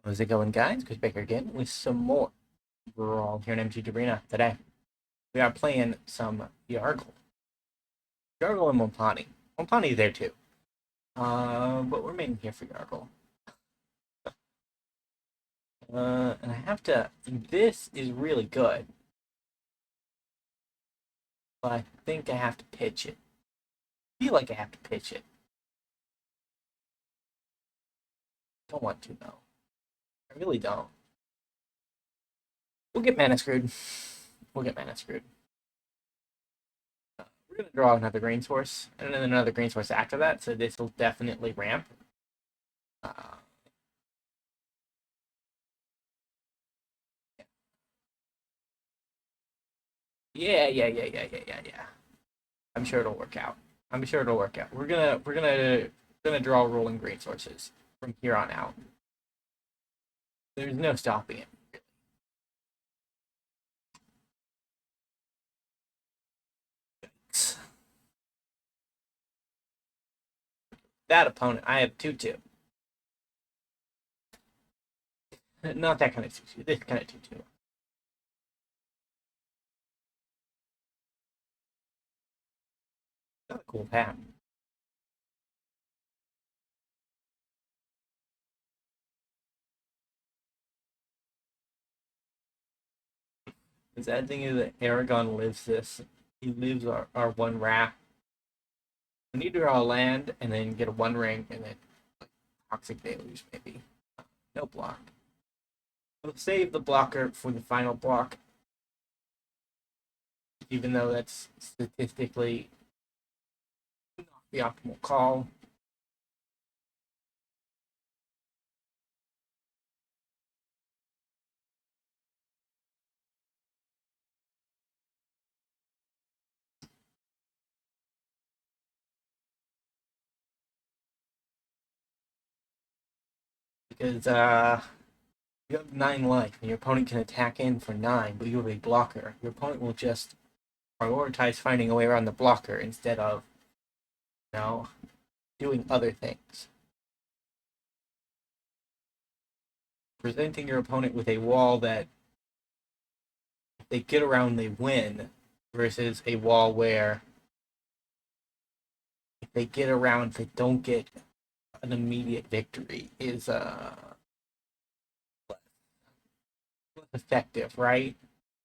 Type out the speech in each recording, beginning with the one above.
How's it going, guys? Wildspeaker again with some more Brawl here in MG Arena. Today, we are playing some Yargle. Yargle and Multani. Multani's there too. But we're mainly here for Yargle. And I have to... This is really good. But I think I have to pitch it. I feel like I have to pitch it. Don't want to, though. I really don't. We'll get mana screwed. We'll get mana screwed. We're going to draw another green source, and then another green source after that, so this will definitely ramp. Yeah. I'm sure it'll work out. We're gonna draw rolling green sources from here on out. There's no stopping it. That opponent, I have 2/2. Not that kind of 2/2. This kind of 2/2. Got a cool path. The sad thing is that Aragon lives this. He lives our one wrath. We need to draw a land and then get a one ring and then like, toxic deluge maybe. No block. We'll save the blocker for the final block. Even though that's statistically not the optimal call. Because you have 9 life and your opponent can attack in for 9, but you have a blocker. Your opponent will just prioritize finding a way around the blocker instead of, you know, doing other things. Presenting your opponent with a wall that if they get around, they win, versus a wall where if they get around, they don't get an immediate victory is less effective, right?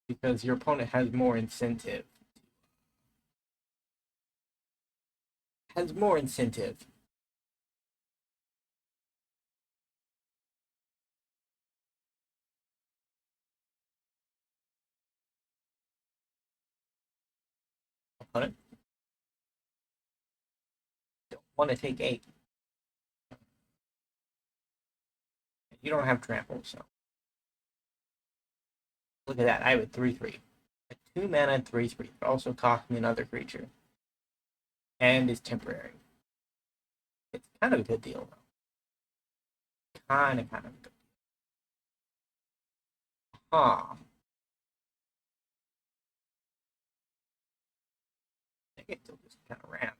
Because your opponent has more incentive. Opponent don't want to take 8. You don't have trample, so look at that. I have a 3/3. A 2 mana 3/3. It also cost me another creature. And is temporary. It's kind of a good deal, though. Kind of a good deal. Huh. I think it'll just kind of ramp.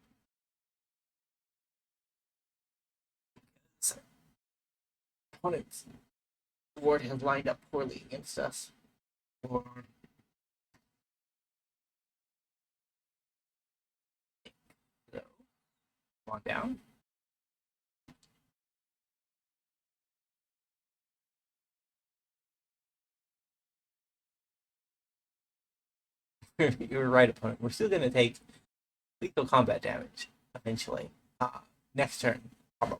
Opponent's board has lined up poorly against us. Or so, come on down. You're right, opponent. We're still going to take lethal combat damage eventually. Next turn, probably.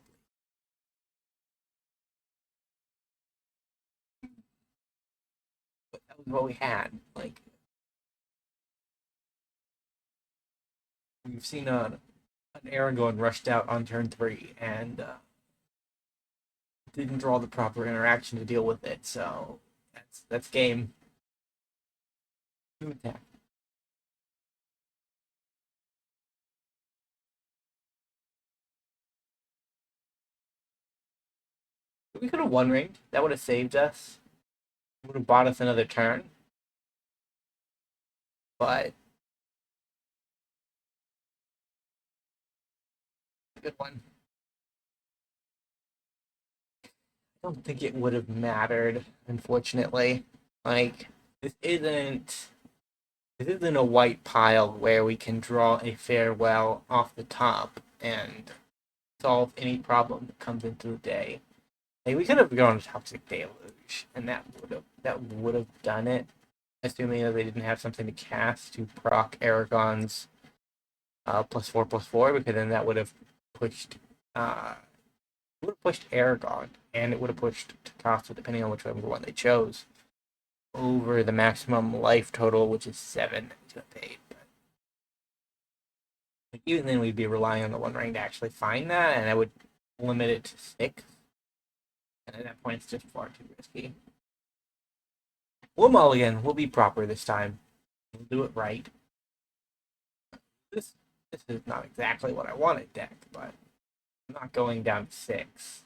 But that was what we had. Like, we've seen an Aragorn rushed out on turn 3 and didn't draw the proper interaction to deal with it. So that's game. New attack. We could have one ringed. That would have saved us. It would have bought us another turn. But good one. don't think it would have mattered, unfortunately. Like, this isn't this isn't a white pile where we can draw a farewell off the top and solve any problem that comes into the day. Like, we could have gone to Toxic Deluge, and that would have done it, assuming that they didn't have something to cast to proc Aragon's +4/+4, because then that pushed uh would have pushed Aragon, and it would have pushed Takasa, depending on whichever one they chose, over the maximum life total, which is 7 to 8. But even then, we'd be relying on the One Ring to actually find that, and I would limit it to 6. And at that point, it's just far too risky. We'll mulligan. We'll be proper this time. We'll do it right. This is not exactly what I wanted, deck, but I'm not going down to 6.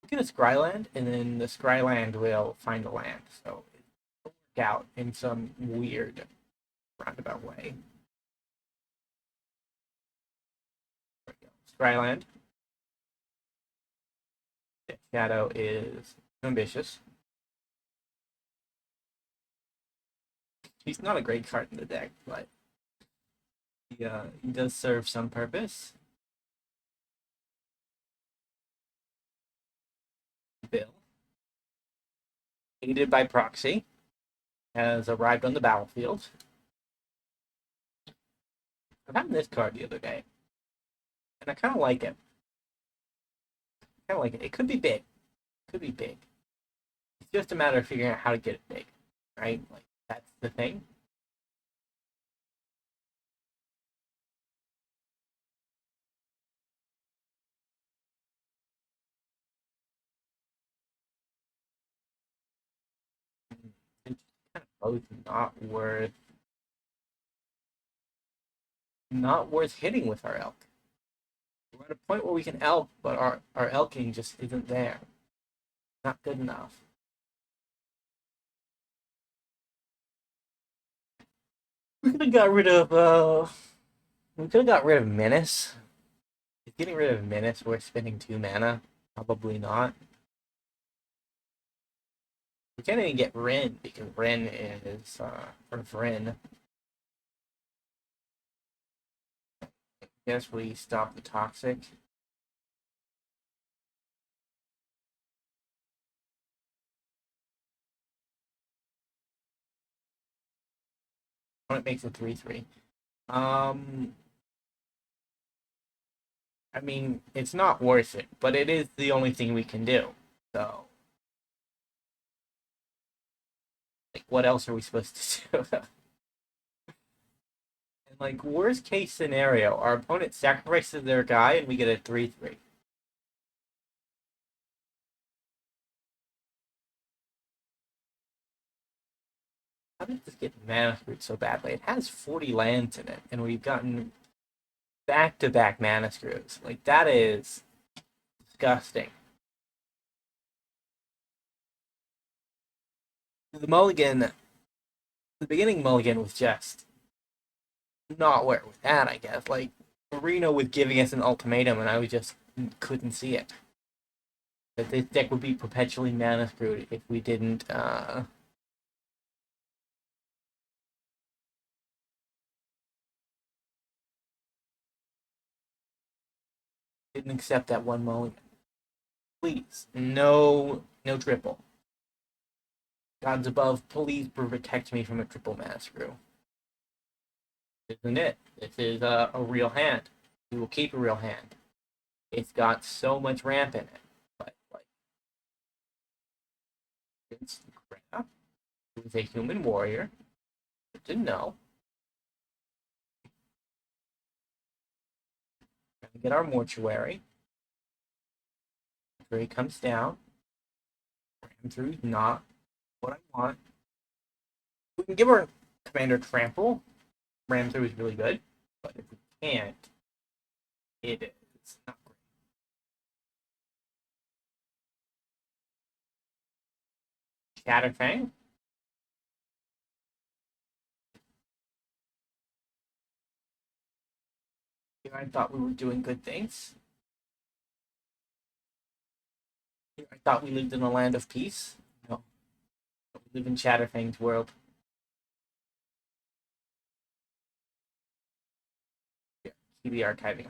Get a Scryland, and then the Scryland will find a land. So it'll work out in some weird roundabout way. There we go. Scryland. Shadow is ambitious. He's not a great card in the deck, but he does serve some purpose. Bill, aided by proxy, has arrived on the battlefield. I found this card the other day, and I kind of like it. It could be big. Could be big. It's just a matter of figuring out how to get it big, right? Like, that's the thing. It's kind of both not worth hitting with our elk. We're at a point where we can elk, but our elking just isn't there. Not good enough. We could have got rid of Menace. Is getting rid of Menace worth spending 2 mana? Probably not. We can't even get Rin because Rin is or Vryn. Guess we stop the toxic. It makes it 3/3. I mean, it's not worth it, but it is the only thing we can do. So, like, what else are we supposed to do? And, like, worst case scenario, our opponent sacrifices their guy and we get a 3/3. How did this get mana screwed so badly? It has 40 lands in it, and we've gotten back-to-back mana screws. Like, that is disgusting. The mulligan, the beginning mulligan was just not where it was at, I guess. Like, Marino was giving us an ultimatum, and I was just couldn't see it. That this deck would be perpetually mana screwed if we didn't accept that one mulligan. Please, no triple. Gods above, please protect me from a triple mana screw. Isn't it? This is a real hand. We will keep a real hand. It's got so much ramp in it, but like, it's crap. It was a human warrior. Good to know. Gonna get our mortuary. Where he comes down. Ram through not what I want. We can give our commander trample. Ram through is really good, but if we can't, it is not great. Shatterfang. I thought we were doing good things. I thought we lived in a land of peace. No, we live in Shatterfang's world. Yeah, keep the archiving 100%.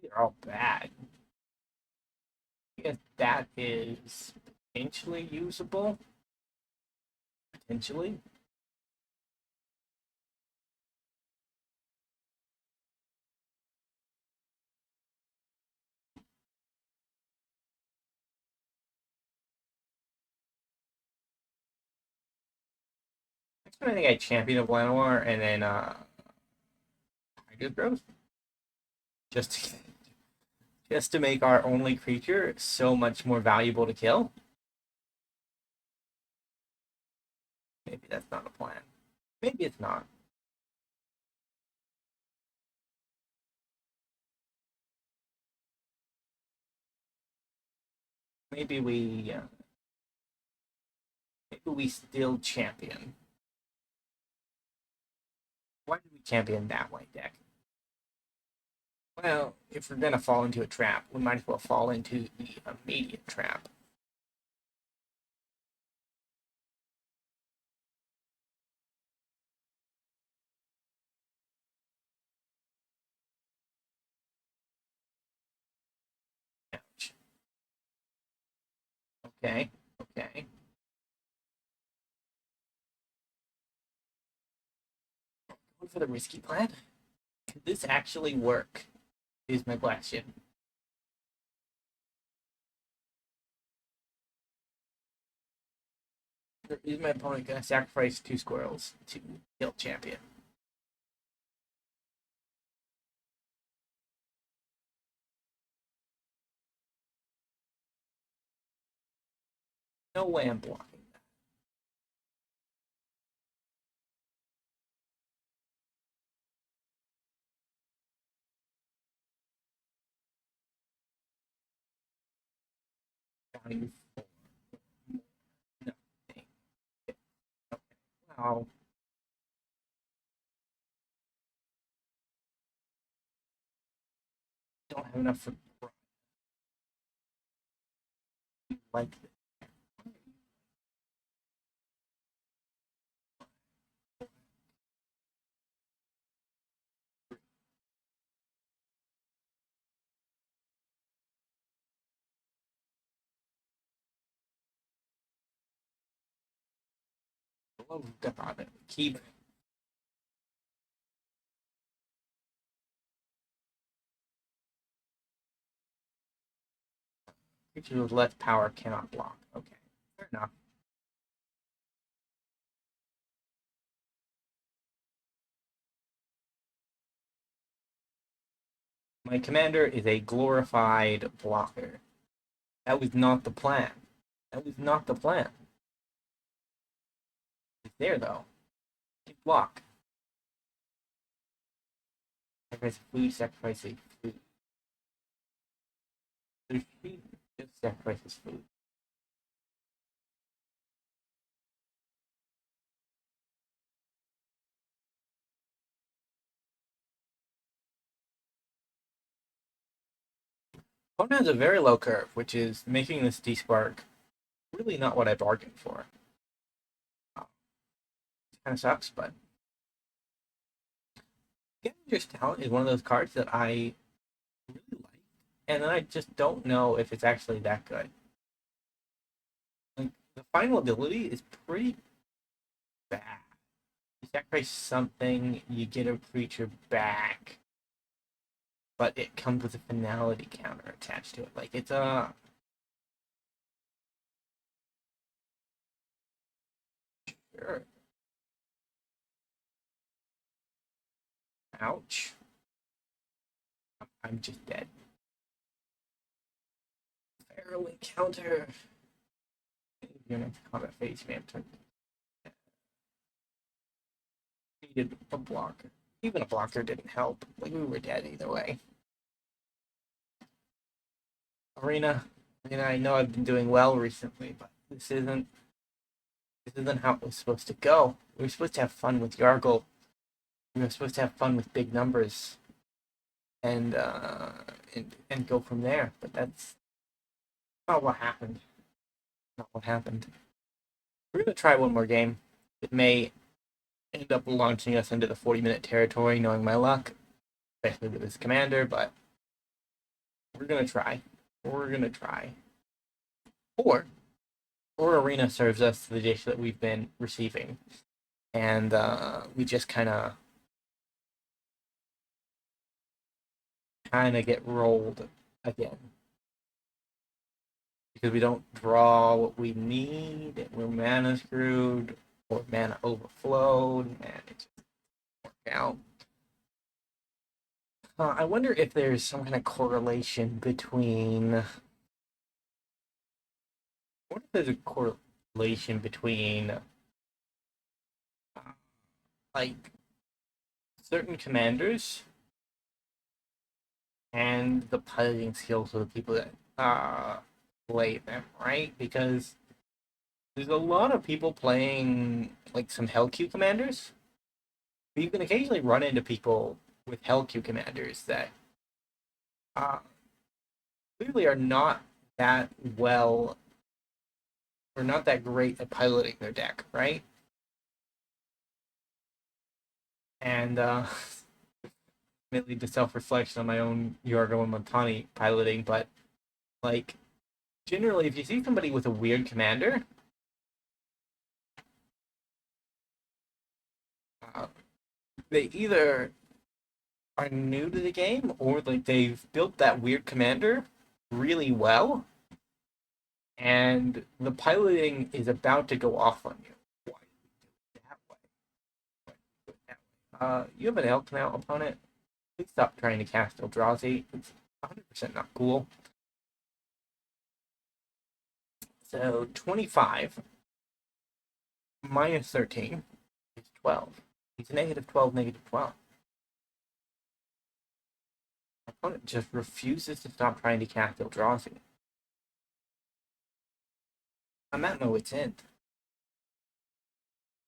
They're all bad. I guess that is potentially usable. Potentially. I think I champion of Llanowar and then Arcane Growth. Just to, just to make our only creature so much more valuable to kill. Maybe that's not a plan. Maybe it's not. Maybe we still champion. Why do we champion that way, deck? Well, if we're gonna fall into a trap, we might as well fall into the immediate trap. Ouch. Okay, okay. Going for the risky plan? Could this actually work? Is my question. Is my opponent gonna sacrifice 2 squirrels to kill champion? No way I'm blocking that. Value 4. Nothing. Okay. Wow. Don't have enough for like this. Oh god. Keep creatures with less power cannot block. Okay. Fair enough. My commander is a glorified blocker. That was not the plan. That was not the plan. It's there though. Block. Sacrifice food, sacrifice a food. She just sacrifices food. Opponent has a very low curve, which is making this D-Spark really not what I bargained for. It kind of sucks, but Scavenger's Talent is one of those cards that I really like, and then I just don't know if it's actually that good. Like, the final ability is pretty bad. You sacrifice something, you get a creature back, but it comes with a finality counter attached to it. Like, it's a sure. Ouch. I'm just dead. Feral encounter. You're gonna combat phase, man. Needed a blocker. Even a blocker didn't help. Like, we were dead either way. Arena. I know I've been doing well recently, but this isn't This isn't how it was supposed to go. We were supposed to have fun with Yargle. We were supposed to have fun with big numbers. And go from there. But that's not what happened. Not what happened. We're gonna try one more game. It may end up launching us into the 40-minute territory, knowing my luck, especially with this commander, but we're gonna try. We're gonna try. Or Arena serves us the dish that we've been receiving, and we just kind of get rolled again because we don't draw what we need. We're mana screwed or mana overflowed, and it just doesn't work out. I wonder if there's some kind of correlation between. What if there's a correlation between, like, certain commanders and the piloting skills of the people that play them, right? Because there's a lot of people playing, like, some Hell Q commanders. But you can occasionally run into people with Hell Q commanders that clearly are not that well, or not that great at piloting their deck, right? And may lead to self-reflection on my own Yargle and Multani piloting, but, like, generally, if you see somebody with a weird commander, they either are new to the game or, like, they've built that weird commander really well, and the piloting is about to go off on you. Why do you do it that way? Why do you do it that way? You have an elk now, opponent. Please stop trying to cast Eldrazi. It's 100% not cool. So 25 minus 13 is 12. He's negative 12, negative 12. My opponent just refuses to stop trying to cast Eldrazi. I'm at my wit's end.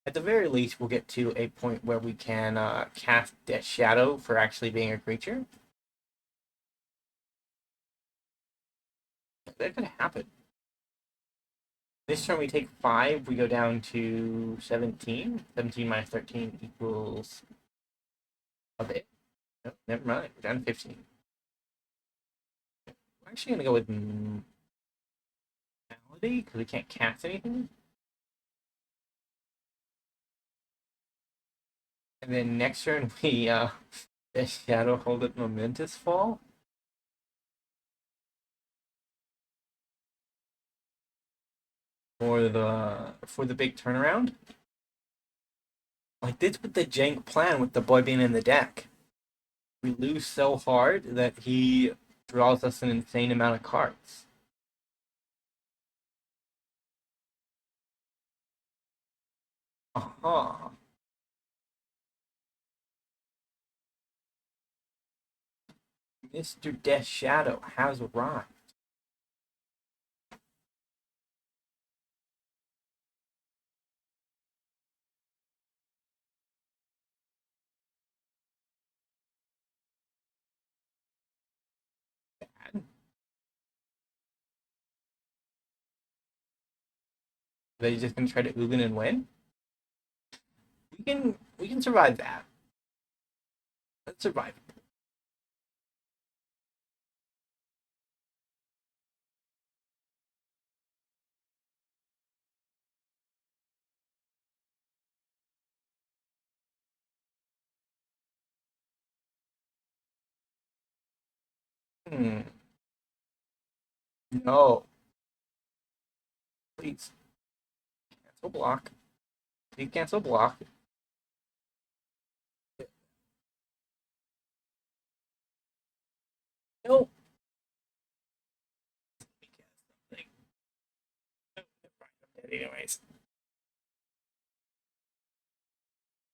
At the very least, we'll get to a point where we can cast Death Shadow for actually being a creature. That could happen. This turn we take 5, we go down to 17. 17 minus 13 equals a bit. No, never mind, we're down to 15. We're actually going to go with Malady, because we can't cast anything. And then next turn we Shadow hold it Momentous Fall. For the big turnaround. Like, this with the jank plan with the boy being in the deck. We lose so hard that he draws us an insane amount of cards. Aha. Mr. Death Shadow has arrived. Bad. Are they just gonna try to Ugin and win? We can survive that. Let's survive. No. Please. Cancel block. Please cancel block. No. Anyways.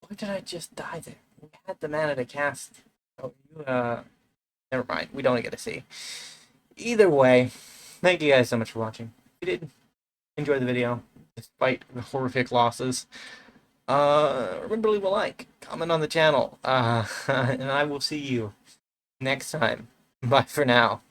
Why did I just die there? We had the mana to cast. Oh, you, never mind. We don't get to see. Either way, thank you guys so much for watching. If you did enjoy the video, despite the horrific losses. Remember to leave a like, comment on the channel, and I will see you next time. Bye for now.